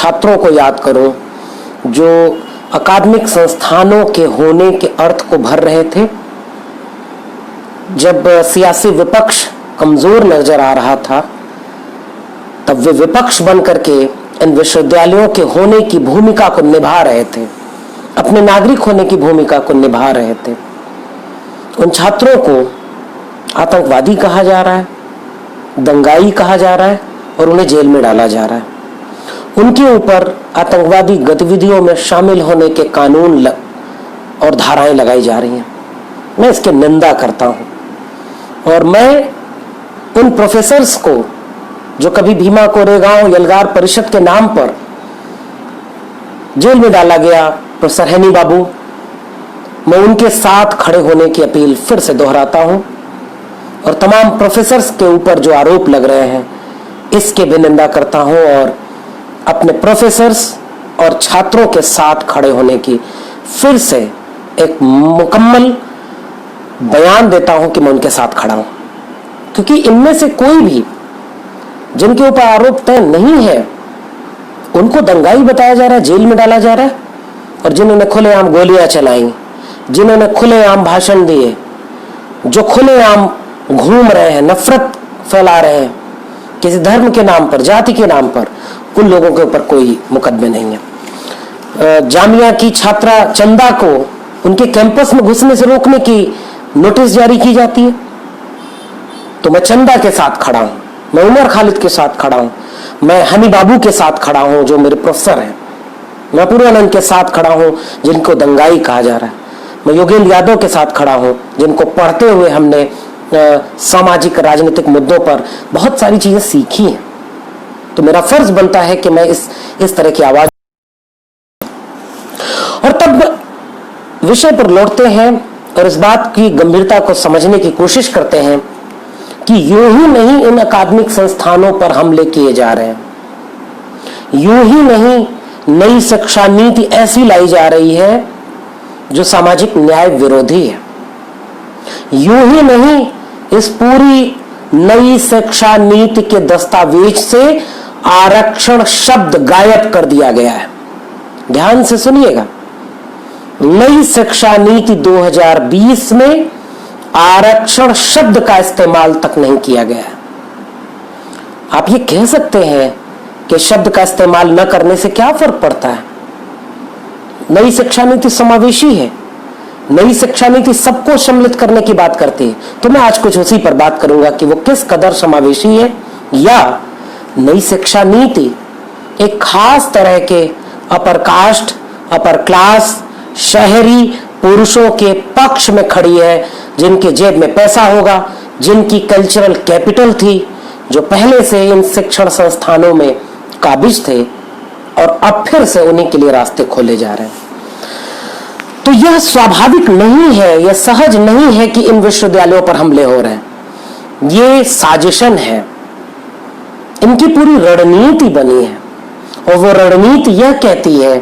छात्रों को याद करूं जो अकादमिक संस्थानों के होने के अर्थ को भर रहे थे। जब सियासी विपक्ष कमजोर नजर आ रहा था तब वे विपक्ष बन करके इन विश्वविद्यालयों के होने की भूमिका को निभा रहे थे, अपने नागरिक होने की भूमिका को निभा रहे थे। उन छात्रों को आतंकवादी कहा जा रहा है, दंगाई कहा जा रहा है और उन्हें जेल में डाला जा रहा है। उनके ऊपर आतंकवादी गतिविधियों में शामिल होने के कानून और धाराएं लगाई जा रही हैं। मैं इसकी निंदा करता हूं और मैं उन प्रोफेसर्स को जो कभी भीमा कोरेगांव यलगार परिषद के नाम पर जेल में डाला गया, प्रोफेसर हैनी बाबू, मैं उनके साथ खड़े होने की अपील फिर से दोहराता हूं और तमाम प्रोफेसर्स के ऊपर जो आरोप लग रहे हैं इसके भी निंदा करता हूं और अपने प्रोफेसर्स और छात्रों के साथ खड़े होने की फिर से एक मुकम्मल बयान देता हूं कि मैं उनके साथ खड़ा हूं, क्योंकि इनमें से कोई भी जिनके ऊपर आरोप तय नहीं है उनको दंगाई बताया जा रहा है, जेल में डाला जा रहा है। और जिन्होंने खुलेआम गोलियां चलाई, जिन्होंने खुलेआम भाषण दिए, जो खुलेआम घूम रहे हैं, नफरत फैला रहे हैं किसी धर्म के नाम पर, जाति के नाम पर, उन लोगों के ऊपर कोई मुकदमे नहीं है। जामिया की छात्रा चंदा को उनके कैंपस में घुसने से रोकने की नोटिस जारी की जाती है, तो मैं चंदा के साथ खड़ा हूं, मैं उमर खालिद के साथ खड़ा हूं, मैं हनी बाबू के साथ खड़ा हूं जो मेरे प्रोफेसर हैं, मैं पूर्वानंद के साथ खड़ा हूं जिनको दंगाई कहा जा रहा है, मैं योगेंद्र यादव के साथ खड़ा हूं जिनको पढ़ते हुए हमने सामाजिक राजनीतिक मुद्दों पर बहुत सारी चीजें सीखी हैं। तो मेरा फर्ज बनता है कि मैं इस तरह की आवाज। और तब विषय पर लौटते हैं और इस बात की गंभीरता को समझने की कोशिश करते हैं कि यूं ही नहीं इन अकादमिक संस्थानों पर हमले किए जा रहे हैं, यूं ही नहीं नई शिक्षा नीति ऐसी लाई जा रही है जो सामाजिक न्याय विरोधी है, यूं ही नहीं इस पूरी नई शिक्षा नीति के दस्तावेज से आरक्षण शब्द गायब कर दिया गया है। ध्यान से सुनिएगा, नई शिक्षा नीति 2020 में आरक्षण शब्द का इस्तेमाल तक नहीं किया गया है। आप ये कह सकते हैं कि शब्द का इस्तेमाल न करने से क्या फर्क पड़ता है? नई शिक्षा नीति समावेशी है, नई शिक्षा नीति सबको सम्मिलित करने की बात करती है। तो मैं आज कुछ उसी पर बात करूंगा कि वो किस कदर समावेशी है, या नई शिक्षा नीति एक खास तरह के अपर कास्ट, अपर क्लास, शहरी पुरुषों के पक्ष में खड़ी है, जिनके जेब में पैसा होगा, जिनकी कल्चरल कैपिटल थी, जो पहले से इन शिक्षण संस्थानों में काबिज थे और अब फिर से उन्हीं के लिए रास्ते खोले जा रहे हैं। तो यह स्वाभाविक नहीं है, यह सहज नहीं है कि इन विश्वविद्यालयों पर हमले हो रहे हैं। ये साजिशन है, इनकी पूरी रणनीति बनी है और वो रणनीति यह कहती है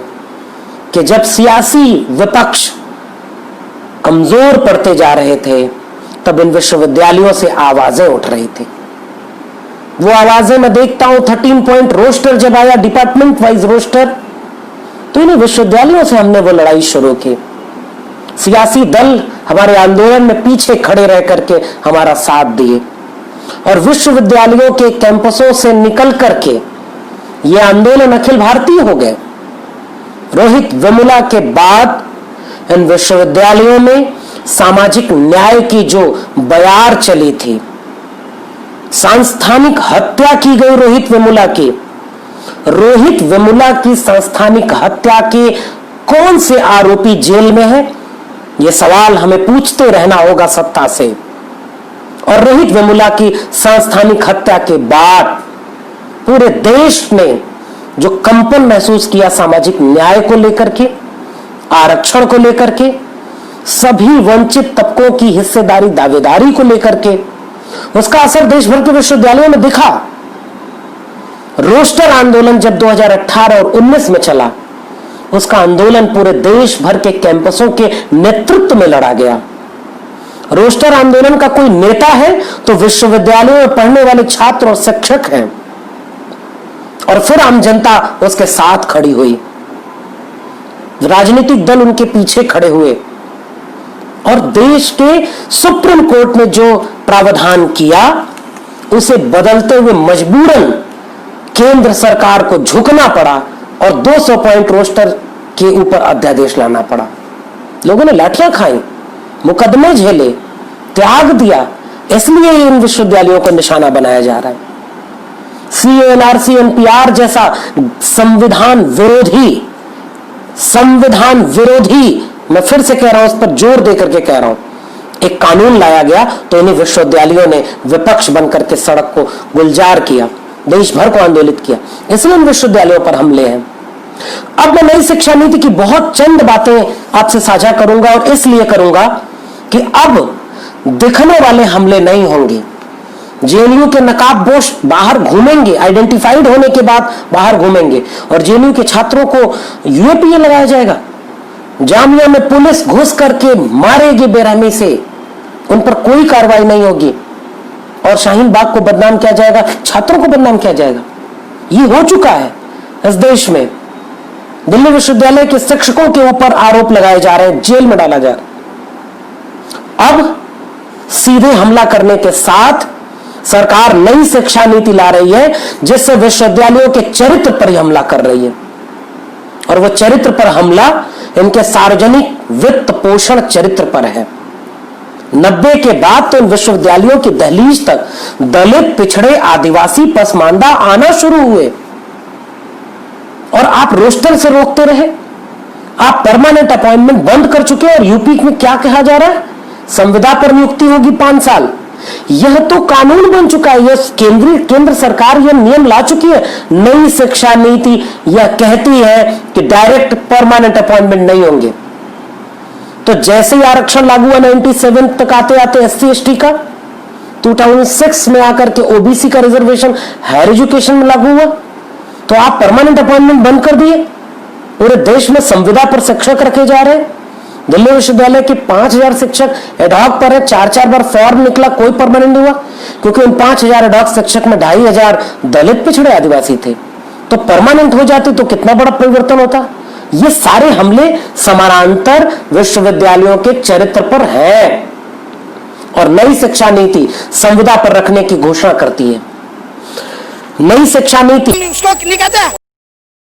कि जब सियासी विपक्ष कमजोर पड़ते जा रहे थे तब इन विश्वविद्यालयों से आवाजें उठ रही थी। वो आवाजें मैं देखता हूं 13 पॉइंट रोस्टर जब आया, डिपार्टमेंट वाइज रोस्टर, तो इन्हीं विश्वविद्यालयों से हमने वो लड़ाई शुरू की। सियासी दल हमारे आंदोलन में पीछे खड़े रह करके हमारा साथ दिए और विश्वविद्यालयों के कैंपसों से निकल करके ये आंदोलन अखिल भारतीय हो गए। रोहित वेमुला के बाद इन विश्वविद्यालयों में सामाजिक न्याय की जो बयार चली थी, सांस्थानिक हत्या की गई रोहित वेमुला की। रोहित वेमुला की सांस्थानिक हत्या के कौन से आरोपी जेल में है, यह सवाल हमें पूछते रहना होगा सत्ता से। और रोहित वेमुला की सांस्थानिक हत्या के बाद पूरे देश ने जो कंपन महसूस किया सामाजिक न्याय को लेकर के, आरक्षण को लेकर के, सभी वंचित तबकों की हिस्सेदारी दावेदारी को लेकर के, उसका असर देश भर के विश्वविद्यालयों में दिखा। रोस्टर आंदोलन जब 2018 और 19 में चला, उसका आंदोलन पूरे देश भर के कैंपसों के नेतृत्व में लड़ा गया। रोस्टर आंदोलन का कोई नेता है तो विश्वविद्यालयों में पढ़ने वाले छात्र और शिक्षक हैं। और फिर आम जनता उसके साथ खड़ी हुई, राजनीतिक दल उनके पीछे खड़े हुए और देश के सुप्रीम कोर्ट ने जो प्रावधान किया उसे बदलते हुए मजबूरन केंद्र सरकार को झुकना पड़ा और 200 पॉइंट रोस्टर के ऊपर अध्यादेश लाना पड़ा। लोगों ने लाठियां खाई, मुकदमे झेले, त्याग दिया, इसलिए इन विश्वविद्यालयों को निशाना बनाया जा रहा है। CANRC NPR जैसा संविधान विरोधी, मैं फिर से कह रहा हूं, उस पर जोर देकर के कह रहा हूं, एक कानून लाया गया तो इन्हीं विश्वविद्यालयों ने विपक्ष बनकर के सड़क को गुलजार किया, देश भर को आंदोलित किया, इसलिए इन विश्वविद्यालयों पर हमले हैं। अब मैं नई शिक्षा नीति की बहुत चंद बातें आपसे साझा करूंगा और इसलिए करूंगा कि अब दिखने वाले हमले नहीं होंगे। JNU के नकाबपोश बाहर घूमेंगे, आइडेंटिफाइड होने के बाद बाहर घूमेंगे और JNU के छात्रों को UAPA लगाया जाएगा। जामिया में पुलिस घुस करके मारेगी बेरहमी से, उन पर कोई कार्रवाई नहीं होगी और शाहीन बाग को बदनाम किया जाएगा, छात्रों को बदनाम किया जाएगा। ये हो चुका है इस देश में। दिल्ली विश्वविद्यालय के शिक्षकों के ऊपर आरोप लगाए जा रहे हैं, जेल में डाला जा रहा है। अब सीधे हमला करने के साथ सरकार नई शिक्षा नीति ला रही है जिससे विश्वविद्यालयों के चरित्र पर ही हमला कर रही है और वह चरित्र पर हमला इनके सार्वजनिक वित्त पोषण चरित्र पर है। 90 के बाद तो इन विश्वविद्यालयों की दहलीज तक दलित, पिछड़े, आदिवासी, पसमानदा आना शुरू हुए और आप रोस्टर से रोकते रहे। आप परमानेंट अपॉइंटमेंट बंद कर चुके हैं और यूपी में क्या कहा जा रहा है, संविदा पर नियुक्ति होगी 5 साल। यह तो कानून बन चुका है, यह केंद्र सरकार यह नियम ला चुकी है। नई शिक्षा नीति यह कहती है कि डायरेक्ट परमानेंट अपॉइंटमेंट नहीं होंगे। तो जैसे ही आरक्षण लागू हुआ 97 तक आते आते SC/ST का, 2006 में आकर के OBC का रिजर्वेशन हायर एजुकेशन में लागू हुआ, तो आप परमानेंट अपॉइंटमेंट बंद कर दिए। पूरे देश में संविदा पर शिक्षक रखे जा रहे हैं। दिल्ली विश्वविद्यालय के 5000 शिक्षक एडहॉक पर है, 4 बार फॉर्म निकला, कोई परमानेंट नहीं हुआ क्योंकि उन 5000 एडहॉक शिक्षक में 2500 दलित, पिछड़े, आदिवासी थे। तो परमानेंट हो जाते तो कितना बड़ा परिवर्तन होता। ये सारे हमले समानांतर विश्वविद्यालयों के चरित्र पर है और नई शिक्षा नीति संविदा पर रखने की घोषणा करती है। नई शिक्षा नीति